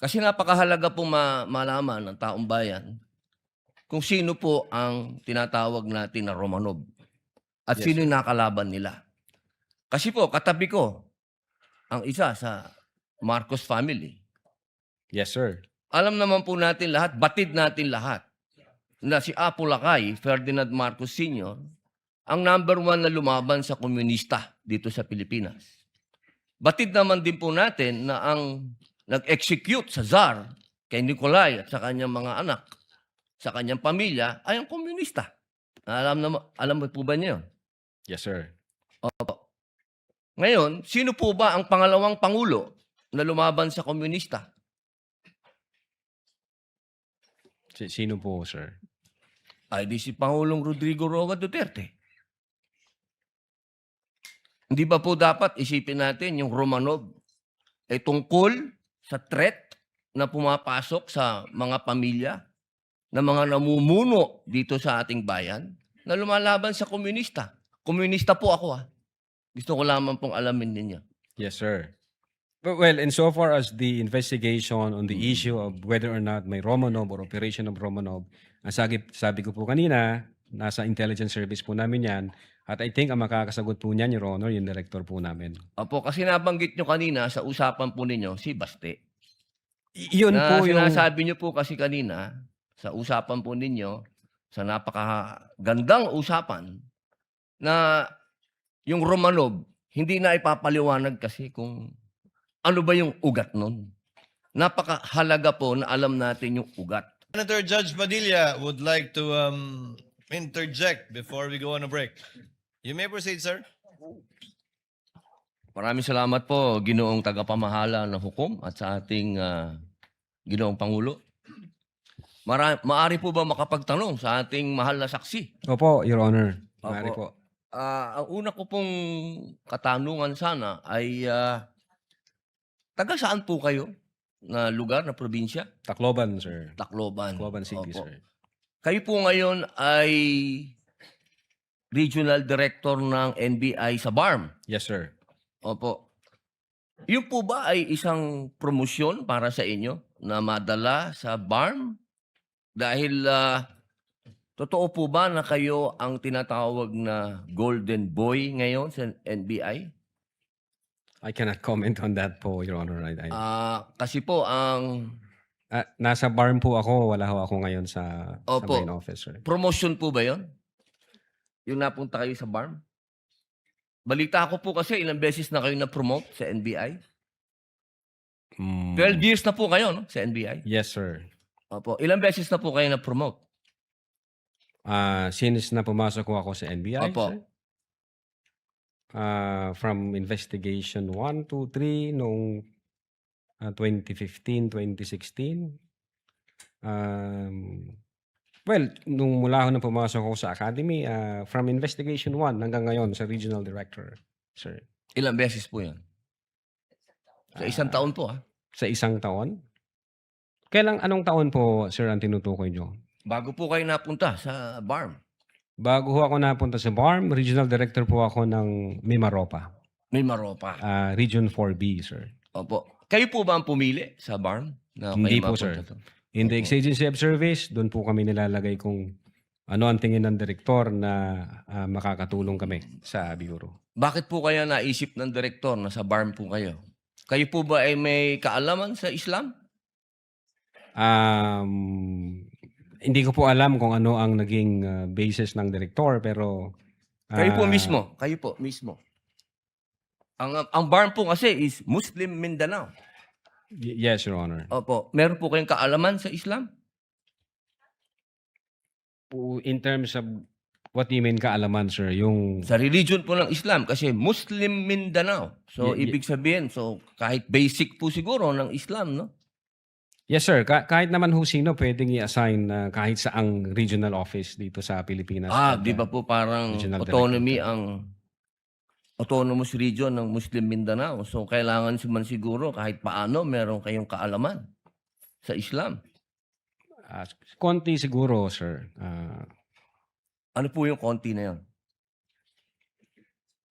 Kasi napakahalaga pong malaman ng taong bayan kung sino po ang tinatawag natin na Romanov at Yes, sino sir. yung nakakalaban nila. Kasi po, katabi ko ang isa sa Marcos family. Yes, sir. Alam naman po natin lahat, batid natin lahat, na si Apo Lakay, Ferdinand Marcos Sr., ang number 1 na lumaban sa komunista dito sa Pilipinas. Batid naman din po natin na ang nag-execute sa Tsar kay Nikolai at sa kanyang mga anak, sa kanyang pamilya, ay ang komunista. Alam mo po ba niyo? Yes, sir. Opo. Ngayon, sino po ba ang pangalawang pangulo na lumaban sa komunista? Sino po, sir? Ay di si Pangulong Rodrigo Roa Duterte. Hindi ba po dapat isipin natin yung Romanov ay tungkol sa threat na pumapasok sa mga pamilya na mga namumuno dito sa ating bayan na lumalaban sa komunista. Komunista po ako Gusto ko lamang pong alamin ninyo. Yes, sir. Well, insofar as the investigation on the issue of whether or not may Romanov or operation of Romanov, ang sabi ko po kanina, nasa intelligence service po namin yan. At I think ang makakasagot po niyan, Your Honor, yung director po namin. Opo, kasi nabanggit nyo kanina sa usapan po ninyo si Baste. Yun Na po yung... sinasabi nyo po kasi kanina sa usapan po ninyo, sa napakagandang usapan, na yung Romanov, hindi na ipapaliwanag kasi kung ano ba yung ugat nun. Napakahalaga po na alam natin yung ugat. Senator Judge Padilla would like to interject before we go on a break. You may proceed, sir. Maraming salamat po, Ginoong Tagapamahala ng Hukom at sa ating Ginoong Pangulo. Maari po ba makapagtanong sa ating mahal na saksi? Opo, Your Honor. Opo. Maaari po. Ang una ko pong katanungan sana ay taga saan po kayo na lugar, na probinsya? Tacloban, sir. Tacloban. Tacloban City, Opo. sir. Kayo po ngayon ay Regional Director ng NBI sa BARM. Yes, sir. Opo. Yun po ba ay isang promosyon para sa inyo na madala sa BARM? Dahil totoo po ba na kayo ang tinatawag na Golden Boy ngayon sa NBI? I cannot comment on that po, Your Honor. Kasi po ang Nasa BARM po ako. Wala ho ako ngayon sa Opo. main office, sir. promotion po ba yon? Yung napunta kayo sa BARM? Balita ko po kasi ilang beses na kayo na-promote sa NBI. 12 years na po kayo no, sa NBI. Yes, sir. Opo. Ilang beses na po kayo na-promote? Since na pumasok ko ako sa NBI, Opo. sir. From investigation 1, 2, 3 noong 2015, 2016. Well, nung mula ako na pumasok ako sa academy, from investigation 1 hanggang ngayon sa regional director, sir. Ilang beses po yan? Sa isang taon po Sa isang taon? Anong taon po, sir, ang tinutukoy nyo? Bago po kayo napunta sa BARM. Bago ho ako napunta sa BARM, regional director po ako ng Mimaropa. May Maropa. Region 4B, sir. Opo. Kayo po ba ang pumili sa BARM? Na Hindi kayo po, sir. mapunta doon? In the Opo. exigency of service, doon po kami nilalagay kung ano ang tingin ng direktor na makakatulong kami sa bureau. Bakit po kaya naisip ng direktor na sa BARM po kayo? Kayo po ba ay may kaalaman sa Islam? Hindi ko po alam kung ano ang naging basis ng direktor, pero... Kayo po mismo. Kayo po mismo. Ang BARM po kasi is Muslim Mindanao. Yes, Your Honor. Opo. Meron po kayong kaalaman sa Islam? In terms of what do you mean kaalaman, sir? Yung... Sa religion po ng Islam kasi Muslim Mindanao. So, ibig sabihin, kahit basic po siguro ng Islam, no? Yes, sir. Kahit naman ho sino pwedeng i-assign kahit saang regional office dito sa Pilipinas. Di ba po parang Regional autonomy ang autonomous region ng Muslim Mindanao. So, kailangan man siguro kahit paano meron kayong kaalaman sa Islam. Konti siguro, sir. Ano po yung konti na yun?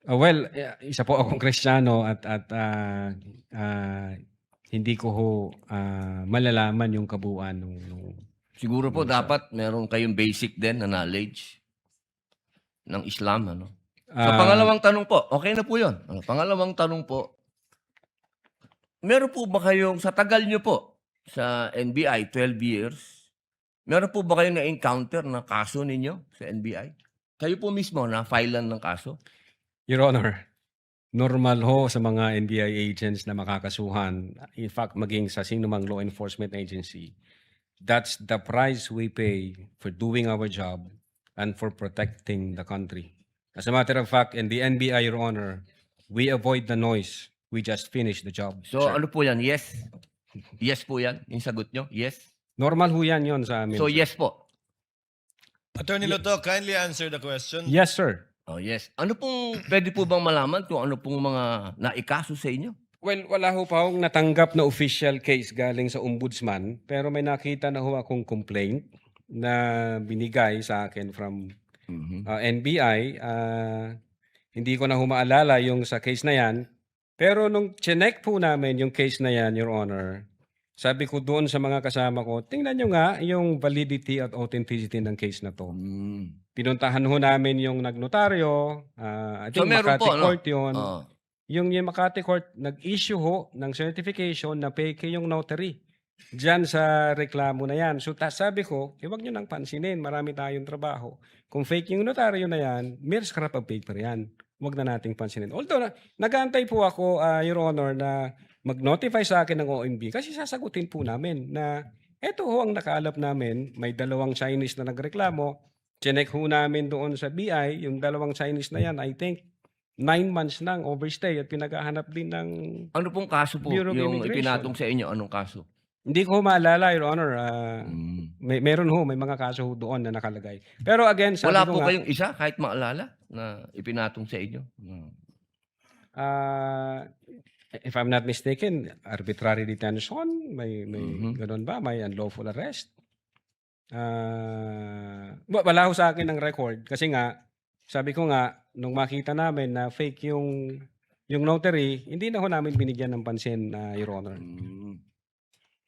Well, isa po akong Kristiyano at hindi ko ho malalaman yung kabuuan ng Siguro po dapat meron kayong basic din na knowledge ng Islam. Ano? So pangalawang tanong po, okay na po yun. Pangalawang tanong po, meron po ba kayong, sa tagal nyo po, sa NBI, 12 years, meron po ba kayong na-encounter na kaso ninyo sa NBI? Kayo po mismo na-filean ng kaso? Your Honor, normal ho sa mga NBI agents na makakasuhan, in fact, maging sa sinumang law enforcement agency, that's the price we pay for doing our job and for protecting the country. As a matter of fact, in the NBI, Your Honor, we avoid the noise. We just finish the job. So sir. ano po yan? Yes? Yes po yan? Yung sagot nyo? Yes? Normal ho yan yun sa amin. So sir. yes po? Attorney Luto, kindly answer the question. Yes, sir. Oh yes. Ano pong, pwede po bang malaman kung ano pong mga naikaso sa inyo? Well, wala ho pa akong natanggap na official case galing sa ombudsman, pero may nakita na ho akong complaint na binigay sa akin from NBI. Hindi ko na ho maalala yung sa case na yan. Pero nung chinek po namin yung case na yan, Your Honor, sabi ko doon sa mga kasama ko, tingnan nyo nga yung validity at authenticity ng case na to. Pinuntahan ho namin yung nagnotaryo, I So think meron Makati po, no? Court yun. Oh. Yung Makati Court, nag-issue ho ng certification na fake yung notary dyan sa reklamo na yan. So sabi ko, huwag nyo nang pansinin, marami tayong trabaho. Kung fake yung notaryo na yan, mere scrap of paper yan. Huwag na nating pansinin. Although, nag-aantay po ako, Your Honor, na mag-notify sa akin ng OMB kasi sasagutin po namin na eto ho ang nakaalap namin, may dalawang Chinese na nagreklamo. Chinek ho namin doon sa BI, yung dalawang Chinese na yan, I think, 9 months nang overstay at pinaghahanap din ng... Ano pong kaso po Bureau of yung Immigration. ipinatong sa inyo? Anong kaso? Hindi ko maalala, Your Honor. Meron ho, may mga kaso ho doon na nakalagay. Pero again, sabi Wala ko po nga, kayong isa kahit maalala na ipinatong sa inyo? if I'm not mistaken, arbitrary detention, may Mhm. ganun ba? May unlawful arrest? Wala ho sa akin ng record kasi nga, sabi ko nga, nung makita namin na fake yung notary, hindi na ho namin binigyan ng pansin, Your Honor.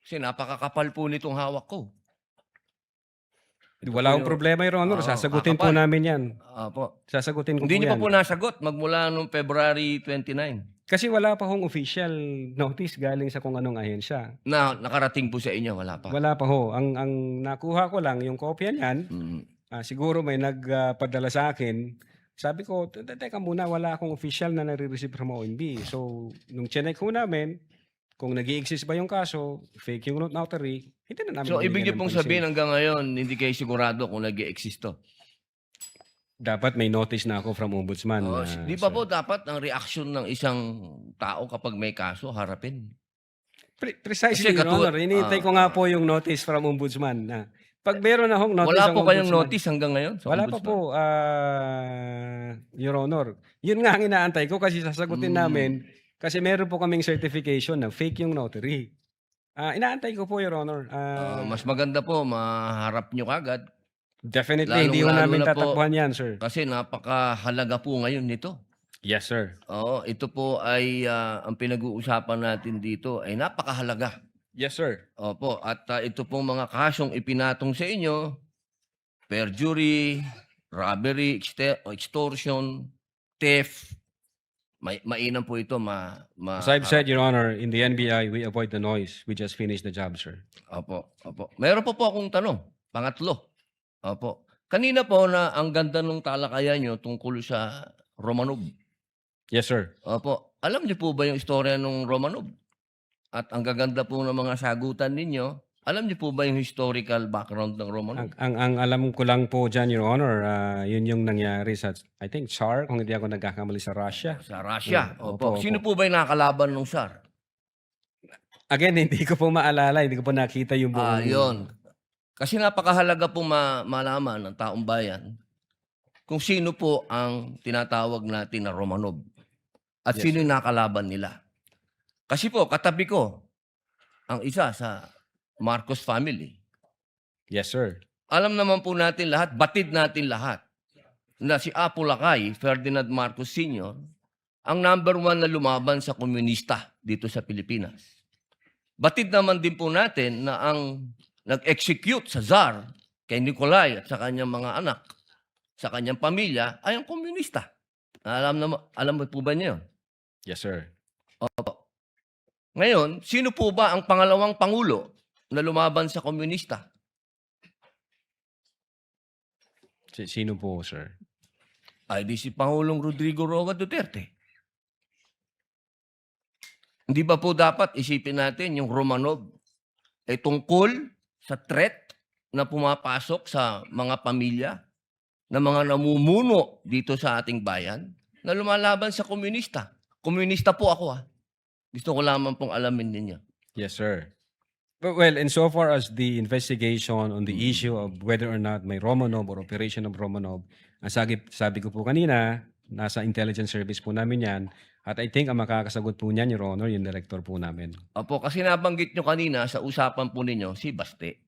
Kasi napakakapal po nitong hawak ko. Wala akong problema, Your Honor. Oo, Sasagutin po kakapal. namin yan. Apo. Sasagutin ko Hindi po niyo yan. pa po nasagot magmula noong February 29 Kasi wala pa hong official notice galing sa kung anong ahensya. na nakarating po sa inyo. Wala pa. Wala pa ho. Ang nakuha ko lang, yung kopya niyan, siguro may nagpadala sa akin. Sabi ko, teka muna, wala akong official na nare-receive from OMB. So, nung chinek ho namin, kung nag-i-exist ba yung kaso, fake yung notary, hindi na namin So, ibig niyo binigyan ng pong pansin. sabihin hanggang ngayon, hindi kayo sigurado kung nag-i-exist to. Dapat may notice na ako from ombudsman. Di ba po dapat ang reaction ng isang tao kapag may kaso, harapin? Precisely, Kasi Your Honor. Hinihintay ko nga po yung notice from ombudsman. Na pag meron na hong notice Wala ang po kayong ombudsman, notice hanggang ngayon? Sa wala pa ombudsman? po, Your Honor. Yun nga ang inaantay ko kasi sasagutin namin kasi meron po kaming certification na fake yung notary. Inaantay ko po, Your Honor. Mas maganda po, maharap nyo kagad. Definitely, hindi ko lalong-lalo namin na po- tatakbuhan yan, sir. Kasi napakahalaga po ngayon nito. Yes, sir. Oo, ito po ay ang pinag-uusapan natin dito ay napakahalaga. Yes, sir. Opo, at ito pong mga kasong ipinatong sa inyo, perjury, robbery, extortion, theft, mainam po ito. As I've said, Your Honor, in the NBI, we avoid the noise. We just finish the job, sir. Opo, opo. Meron po akong tanong, pangatlo. Opo. Kanina po na ang ganda ng talakayan nyo tungkol sa Romanov. Yes, sir. Opo. Alam niyo po ba yung istorya ng Romanov? At ang gaganda po ng mga sagutan ninyo, alam niyo po ba yung historical background ng Romanov? Ang alam ko lang po dyan, Your Honor, yun yung nangyari sa, I think, Tsar, kung hindi ako nagkakamali sa Russia. Sa Russia. Opo, Opo. Sino po ba yung nakakalaban ng Tsar? Again, hindi ko po maalala, hindi ko po nakita yung buong... Yun. Kasi napakahalaga po malaman ng taong bayan kung sino po ang tinatawag natin na Romanov at sino yung nakalaban nila. Kasi po, katabi ko ang isa sa Marcos family. Yes, sir. Alam naman po natin lahat, batid natin lahat, na si Apo Lakay, Ferdinand Marcos Sr., ang number 1 na lumaban sa komunista dito sa Pilipinas. Batid naman din po natin na ang nag-execute sa Tsar kay Nikolai at sa kanyang mga anak, sa kanyang pamilya, ay ang komunista. Alam mo po ba niyo? Yes, sir. Opo. Ngayon, sino po ba ang pangalawang pangulo na lumaban sa komunista? Sino po, sir? Ay di si Pangulong Rodrigo Roa Duterte. Hindi ba po dapat isipin natin yung Romanov ay tungkol sa threat na pumapasok sa mga pamilya na mga namumuno dito sa ating bayan na lumalaban sa komunista. Komunista po ako Gusto ko lamang pong alamin ninyo. Yes, sir. Well, insofar as the investigation on the issue of whether or not may Romanov or operation of Romanov, ang sabi ko po kanina, nasa intelligence service po namin yan. At I think ang makakasagot po niyan, Your Honor, yung director po namin. Opo, kasi nabanggit nyo kanina sa usapan po ninyo si Baste.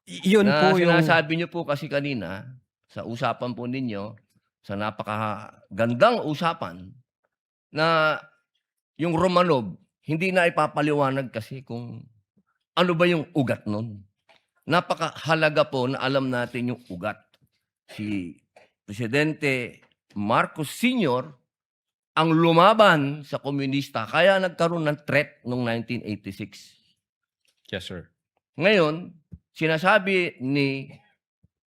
Yun Na po yung... sinasabi nyo po kasi kanina sa usapan po ninyo, sa napakagandang usapan, na yung Romanov, hindi na ipapaliwanag kasi kung ano ba yung ugat nun. Napakahalaga po na alam natin yung ugat. Si Presidente Marcos Sr. ang lumaban sa komunista, kaya nagkaroon ng threat noong 1986. Yes, sir. Ngayon, sinasabi ni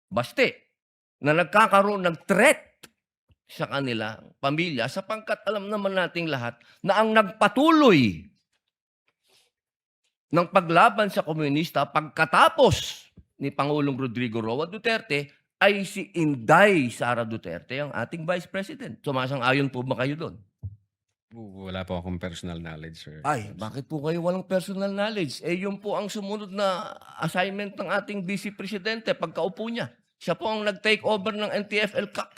Baste na nagkakaroon ng threat sa kanila, pamilya, sapagkat alam naman nating lahat na ang nagpatuloy ng paglaban sa komunista pagkatapos ni Pangulong Rodrigo Roa Duterte ay si Inday Sara Duterte, ang ating Vice President. Sumasang-ayon po ba kayo doon? Wala po akong personal knowledge, sir. Ay, bakit po kayo walang personal knowledge? Yun po ang sumunod na assignment ng ating Vice Presidente pagkaupo niya. Siya po ang nag-take over ng NTF-ELCAC.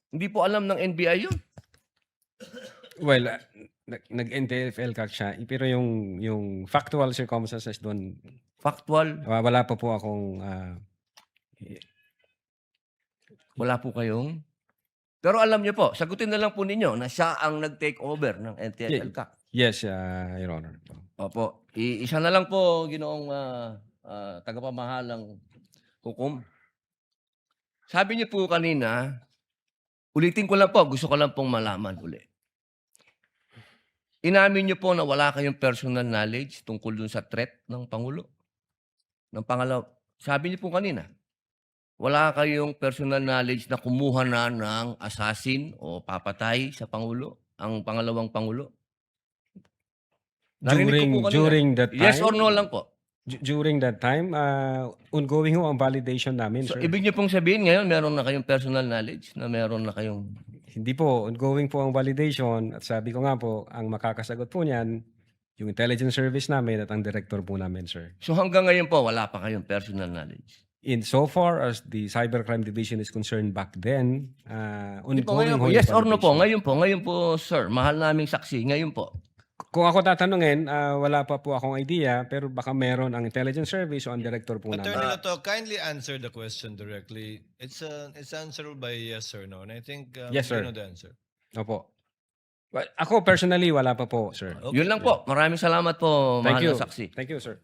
Hindi po alam ng NBI yun. Well, nag-NTFL kak siya, pero yung factual circumstances doon, Factual, wala pa po akong... wala po kayong... Pero alam niyo po, sagutin na lang po ninyo na siya ang nag-take over ng NTF-ELCAC. Yes, Your Honor. Opo. Isa na lang po, ginoong tagapamahalang hukom. Sabi niyo po kanina, ulitin ko lang po, gusto ko lang pong malaman uli. Inamin niyo po na wala kayong personal knowledge tungkol dun sa threat ng Pangulo? Ng pangalaw. Sabi niyo po kanina, wala kayong personal knowledge na kumuha na ng assassin o papatay sa Pangulo, ang pangalawang Pangulo? Narinig ko po kanina. During that time? Yes or no lang po. During that time, ongoing ho ang validation namin, So, sir. ibig niyo pong sabihin ngayon, meron na kayong personal knowledge na meron na kayong... Hindi po, ongoing po ang validation. At sabi ko nga po, ang makakasagot po niyan, yung intelligence service namin at ang director po namin, sir. So, hanggang ngayon po, wala pa kayong personal knowledge. In so far as the Cybercrime Division is concerned back then, Hindi po, ongoing ngayon po. ho yung Yes or no po? validation. Ngayon po, sir. Mahal naming saksi. Ngayon po. Kung ako tatanungin, wala pa po akong idea, pero baka meron ang intelligence service o ang director po Attorney namin. Lato, kindly answer the question directly. It's answerable by yes or no. And I think Yes, sir. you know the answer. Opo. Well, ako personally, wala pa po, sir. Okay. Yun lang po. Maraming salamat po, Thank mahal you. na saksi. Thank you, sir.